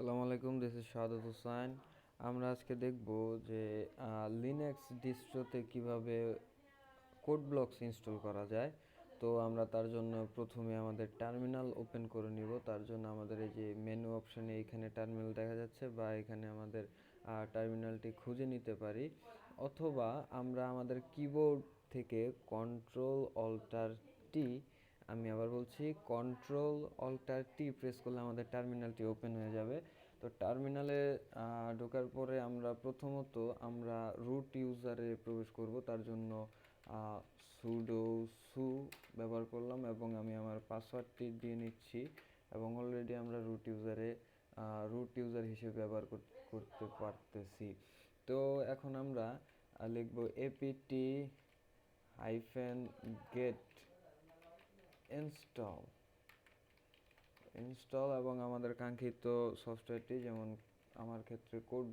আসসালামু আলাইকুম, this is শাহাদাত হোসাইন। আমরা আজকে দেখব যে লিনাক্স ডিস্ট্রোতে কিভাবে কোড ব্লকস ইনস্টল করা যায়। তো আমরা তার জন্য প্রথমে আমাদের টার্মিনাল ওপেন করে নিব। তার জন্য আমাদের এই যে মেনু অপশানে এইখানে টার্মিনাল দেখা যাচ্ছে, বা এখানে আমাদের টার্মিনালটি খুঁজে নিতে পারি, অথবা আমরা আমাদের কিবোর্ড থেকে কন্ট্রোল অল্টার টি, আমি আবার বলছি কন্ট্রোল অল্টার টি প্রেস করলে আমাদের টার্মিনালটি ওপেন হয়ে যাবে। তো টার্মিনালে ঢোকার পরে আমরা প্রথমত আমরা রুট ইউজারে প্রবেশ করব। তার জন্য সুডো সু ব্যবহার করলাম এবং আমি আমার পাসওয়ার্ডটি দিয়ে নিচ্ছি, এবং অলরেডি আমরা রুট ইউজার হিসেবে ব্যবহার করতে পারতেছি। তো এখন আমরা লিখব এপিটি হাইফেন গেট ইনস্টল এবং আমাদের কাঙ্ক্ষিত সফটওয়্যারটি, যেমন আমার ক্ষেত্রে কোড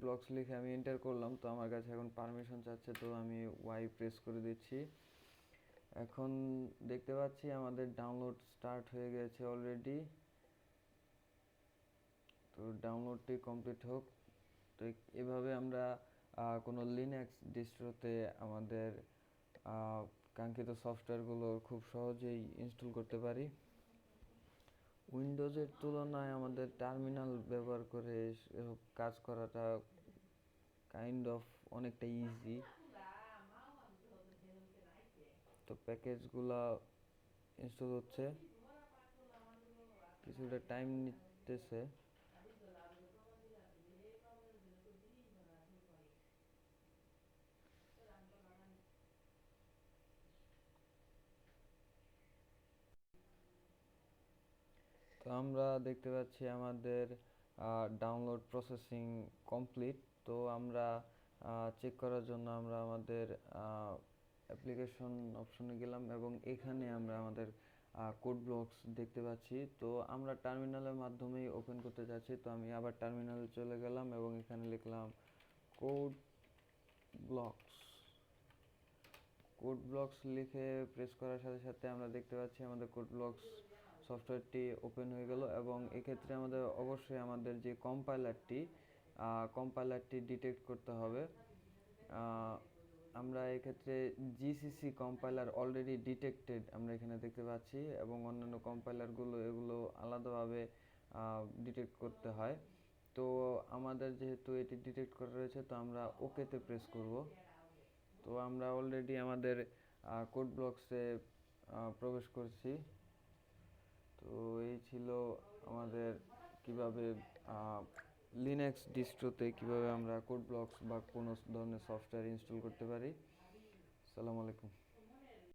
ব্লকস লিখে আমি এন্টার করলাম। তো আমার কাছে এখন পারমিশন চাচ্ছে, তো আমি ওয়াই প্রেস করে দিচ্ছি। এখন দেখতে পাচ্ছি আমাদের ডাউনলোড স্টার্ট হয়ে গেছে অলরেডি। তো ডাউনলোডটি কমপ্লিট হোক। তো এভাবে আমরা কোনো লিনাক্স ডিস্ট্রোতে আমাদের কাঙ্ক্ষিত সফটওয়্যারগুলো খুব সহজেই ইনস্টল করতে পারি। উইন্ডোজের তুলনায় আমাদের টার্মিনাল ব্যবহার করে কাজ করাটা কাইন্ড অফ অনেকটা ইজি। তো প্যাকেজগুলো ইনস্টল হচ্ছে, কিছুটা টাইম নিতেছে। তো আমরা দেখতে পাচ্ছি আমাদের ডাউনলোড প্রসেসিং কমপ্লিট। তো আমরা চেক করার জন্য আমরা আমাদের অ্যাপ্লিকেশন অপশনে গেলাম এবং এখানে আমরা আমাদের কোড ব্লকস দেখতে পাচ্ছি। তো আমরা টার্মিনালের মাধ্যমেই ওপেন করতে যাচ্ছি। তো আমি আবার টার্মিনালে চলে গেলাম এবং এখানে লিখলাম কোড ব্লকস। কোড ব্লকস লিখে প্রেস করার সাথে সাথে আমরা দেখতে পাচ্ছি আমাদের কোড ব্লকস সফটওয়্যারটি ওপেন হয়ে গেল। এবং এক্ষেত্রে আমাদের অবশ্যই আমাদের যে কম্পাইলারটি ডিটেক্ট করতে হবে। আমরা এক্ষেত্রে জিসিসি কম্পাইলার অলরেডি ডিটেক্টেড আমরা এখানে দেখতে পাচ্ছি, এবং অন্যান্য কম্পাইলারগুলো এগুলো আলাদাভাবে ডিটেক্ট করতে হয়। তো আমাদের যেহেতু এটি ডিটেক্ট করা রয়েছে, তো আমরা ওকেতে প্রেস করব। তো আমরা অলরেডি আমাদের কোড ব্লকসে প্রবেশ করছি। তো এই ছিল আমাদের কিভাবে লিনাক্স ডিস্ট্রোতে কিভাবে আমরা কোড ব্লকস বা কোনো ধরনের সফটওয়্যার ইনস্টল করতে পারি। আসসালামু আলাইকুম।